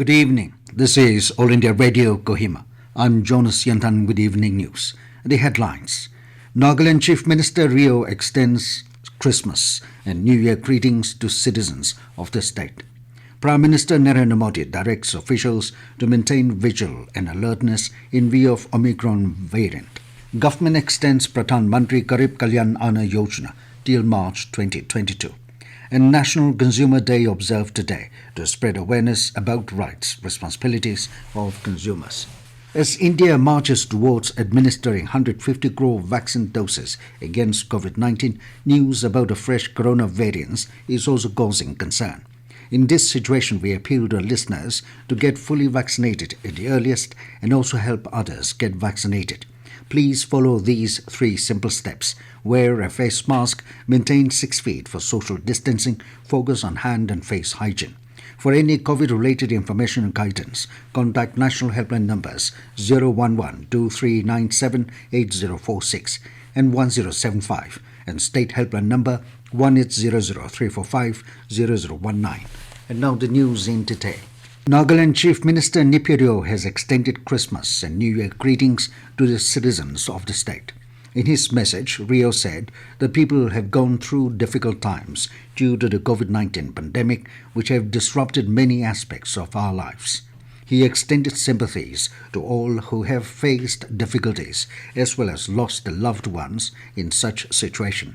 Good evening. This is All India Radio Kohima. I'm Jonas Yantan with Evening News. The headlines. Nagaland Chief Minister Rio extends Christmas and New Year greetings to citizens of the state. Prime Minister Narendra Modi directs officials to maintain vigil and alertness in view of Omicron variant. Government extends Pradhan Mantri Garib Kalyan Yojana till March 2022. And National Consumer Day observed today to spread awareness about rights, responsibilities of consumers. As India marches towards administering 150 crore vaccine doses against COVID-19, news about a fresh corona variants is also causing concern. In this situation, we appeal to our listeners to get fully vaccinated at the earliest and also help others get vaccinated. Please follow these 3 simple steps. Wear a face mask, maintain 6 feet for social distancing, focus on hand and face hygiene. For any COVID-related information and guidance, contact national helpline numbers 011-2397-8046 and 1075 and state helpline number 1800-345-0019. And now the news in detail. Nagaland Chief Minister Neiphiu has extended Christmas and New Year greetings to the citizens of the state. In his message, Rio said the people have gone through difficult times due to the COVID-19 pandemic, which have disrupted many aspects of our lives. He extended sympathies to all who have faced difficulties as well as lost their loved ones in such situation.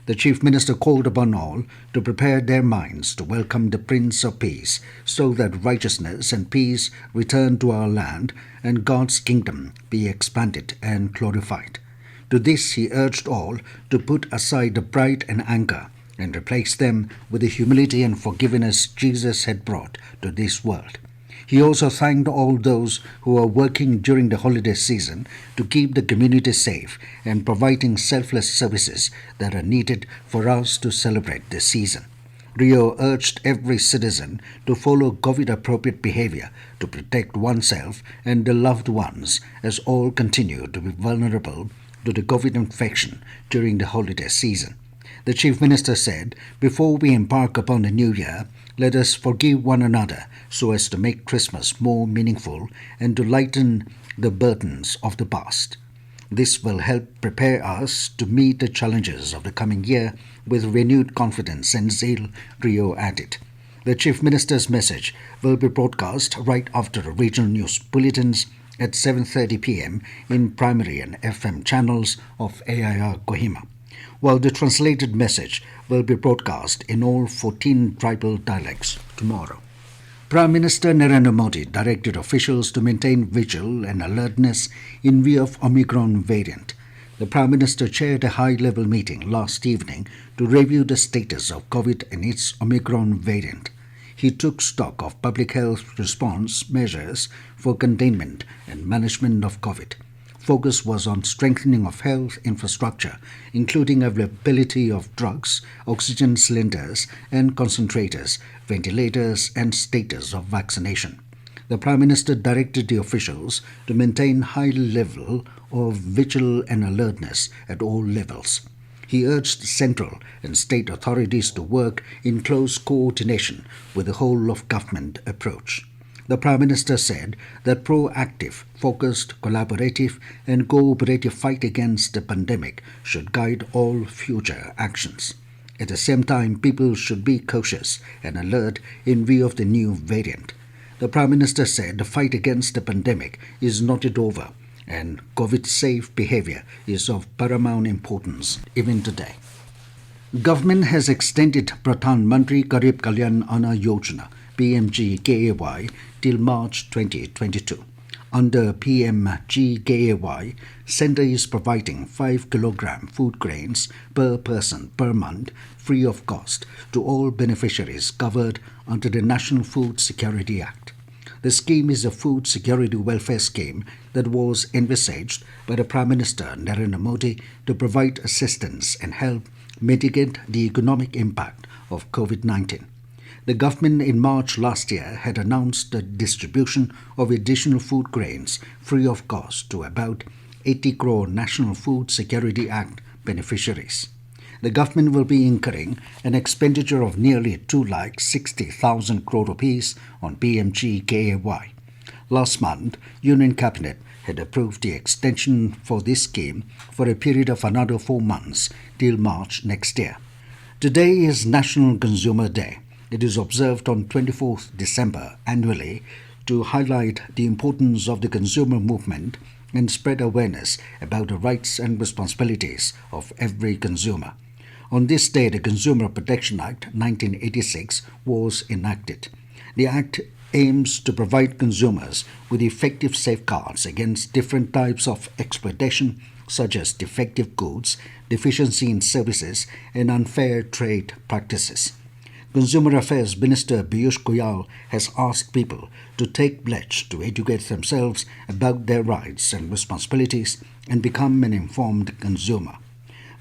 The Chief Minister called upon all to prepare their minds to welcome the Prince of Peace so that righteousness and peace return to our land and God's kingdom be expanded and glorified. To this he urged all to put aside the pride and anger and replace them with the humility and forgiveness Jesus had brought to this world. He also thanked all those who are working during the holiday season to keep the community safe and providing selfless services that are needed for us to celebrate this season. Rio urged every citizen to follow COVID-appropriate behavior to protect oneself and their loved ones as all continue to be vulnerable to the COVID infection during the holiday season. The Chief Minister said, "Before we embark upon the new year, let us forgive one another so as to make Christmas more meaningful and to lighten the burdens of the past. This will help prepare us to meet the challenges of the coming year with renewed confidence and zeal," Rio added. The Chief Minister's message will be broadcast right after the regional news bulletins at 7:30 p.m. in primary and FM channels of AIR Kohima, while the translated message will be broadcast in all 14 tribal dialects tomorrow. Prime Minister Narendra Modi directed officials to maintain vigil and alertness in view of Omicron variant. The Prime Minister chaired a high-level meeting last evening to review the status of COVID and its Omicron variant. He took stock of public health response measures for containment and management of COVID. Focus was on strengthening of health infrastructure, including availability of drugs, oxygen cylinders and concentrators, ventilators and status of vaccination. The Prime Minister directed the officials to maintain high level of vigil and alertness at all levels. He urged central and state authorities to work in close coordination with the whole of government approach. The Prime Minister said that proactive, focused, collaborative and cooperative fight against the pandemic should guide all future actions. At the same time, people should be cautious and alert in view of the new variant. The Prime Minister said the fight against the pandemic is not yet over and COVID-safe behavior is of paramount importance even today. Government has extended Pradhan Mantri Garib Kalyan Yojana (PMGKAY) till March 2022. Under PMGKAY, Centre is providing 5 kg food grains per person per month free of cost to all beneficiaries covered under the National Food Security Act. The scheme is a food security welfare scheme that was envisaged by the Prime Minister Narendra Modi to provide assistance and help mitigate the economic impact of COVID-19. The government in March last year had announced the distribution of additional food grains free of cost to about 80 crore National Food Security Act beneficiaries. The government will be incurring an expenditure of nearly 2,60,000 crore rupees on PMGKAY. Last month, Union Cabinet had approved the extension for this scheme for a period of another 4 months till March next year. Today is National Consumer Day. It is observed on 24th December annually to highlight the importance of the consumer movement and spread awareness about the rights and responsibilities of every consumer. On this day, the Consumer Protection Act 1986 was enacted. The Act aims to provide consumers with effective safeguards against different types of exploitation, such as defective goods, deficiency in services, and unfair trade practices. Consumer Affairs Minister Piyush Goyal has asked people to take pledge to educate themselves about their rights and responsibilities and become an informed consumer.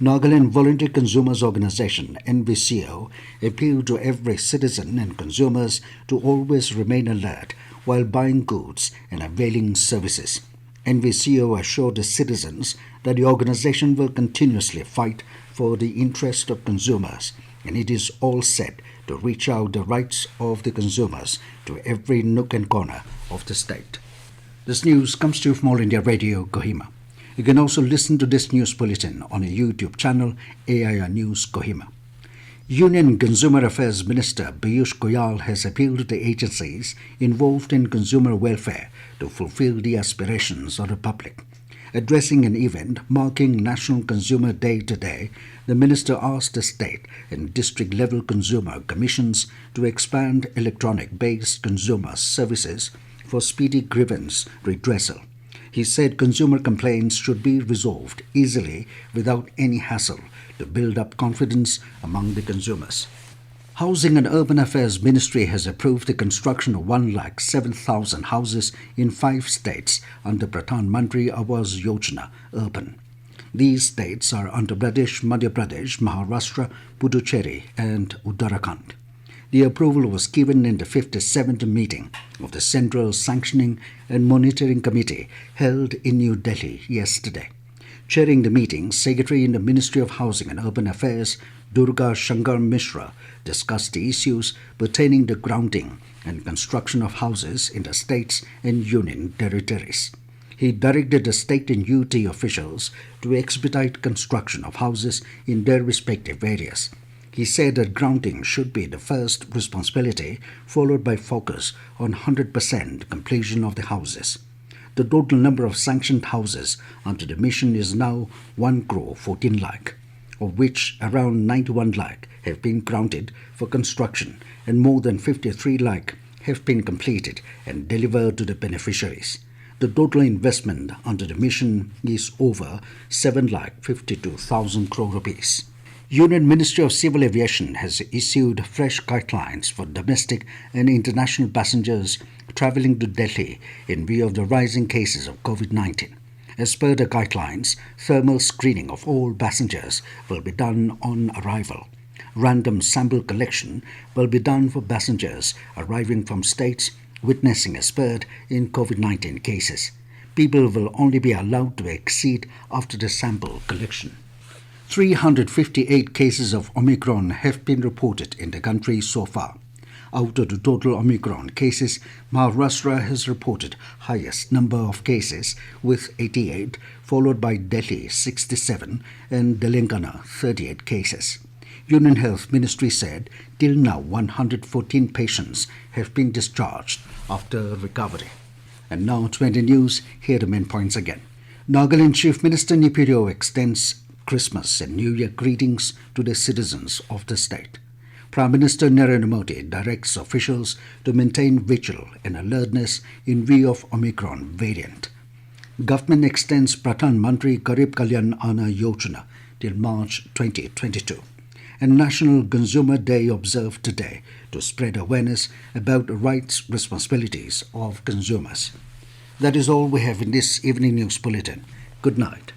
Nagaland Voluntary Consumers Organization (NVCO) appealed to every citizen and consumers to always remain alert while buying goods and availing services. NVCO assured the citizens that the organization will continuously fight for the interest of consumers, and it is all set to reach out the rights of the consumers to every nook and corner of the state. This news comes to you from All India Radio, Kohima. You can also listen to this news bulletin on a YouTube channel, AIR News Kohima. Union Consumer Affairs Minister Piyush Goyal has appealed to the agencies involved in consumer welfare to fulfill the aspirations of the public. Addressing an event marking National Consumer Day today, the minister asked the state and district-level consumer commissions to expand electronic-based consumer services for speedy grievance redressal. He said consumer complaints should be resolved easily without any hassle to build up confidence among the consumers. Housing and Urban Affairs Ministry has approved the construction of 107,000 houses in 5 states under Pradhan Mantri Yojana Urban. These states are Andhra Pradesh, Madhya Pradesh, Maharashtra, Puducherry and Uttarakhand. The approval was given in the 57th meeting of the Central Sanctioning and Monitoring Committee held in New Delhi yesterday. Chairing the meeting, Secretary in the Ministry of Housing and Urban Affairs, Durga Shankar Mishra, discussed the issues pertaining to grounding and construction of houses in the states and union territories. He directed the state and UT officials to expedite construction of houses in their respective areas. He said that grounding should be the first responsibility, followed by focus on 100% completion of the houses. The total number of sanctioned houses under the mission is now 1,14 lakh, of which around 91 lakh have been grounded for construction and more than 53 lakh have been completed and delivered to the beneficiaries. The total investment under the mission is over 7,52,000 crore rupees. Union Ministry of Civil Aviation has issued fresh guidelines for domestic and international passengers travelling to Delhi in view of the rising cases of COVID-19. As per the guidelines, thermal screening of all passengers will be done on arrival. Random sample collection will be done for passengers arriving from states witnessing a spurt in COVID-19 cases. People will only be allowed to exceed after the sample collection. 358 cases of Omicron have been reported in the country so far. Out of the total Omicron cases, Maharashtra has reported highest number of cases with 88, followed by Delhi 67 and Telangana 38 cases. Union Health Ministry said till now 114 patients have been discharged after recovery. And now 20 news, here are the main points again. Nagaland Chief Minister Neiphiu extends Christmas and New Year greetings to the citizens of the state. Prime Minister Narendra Modi directs officials to maintain vigil and alertness in view of Omicron variant. Government extends Pradhan Mantri Garib Kalyan Yojana till March 2022. And National Consumer Day observed today to spread awareness about the rights responsibilities of consumers. That is all we have in this evening news bulletin. Good night.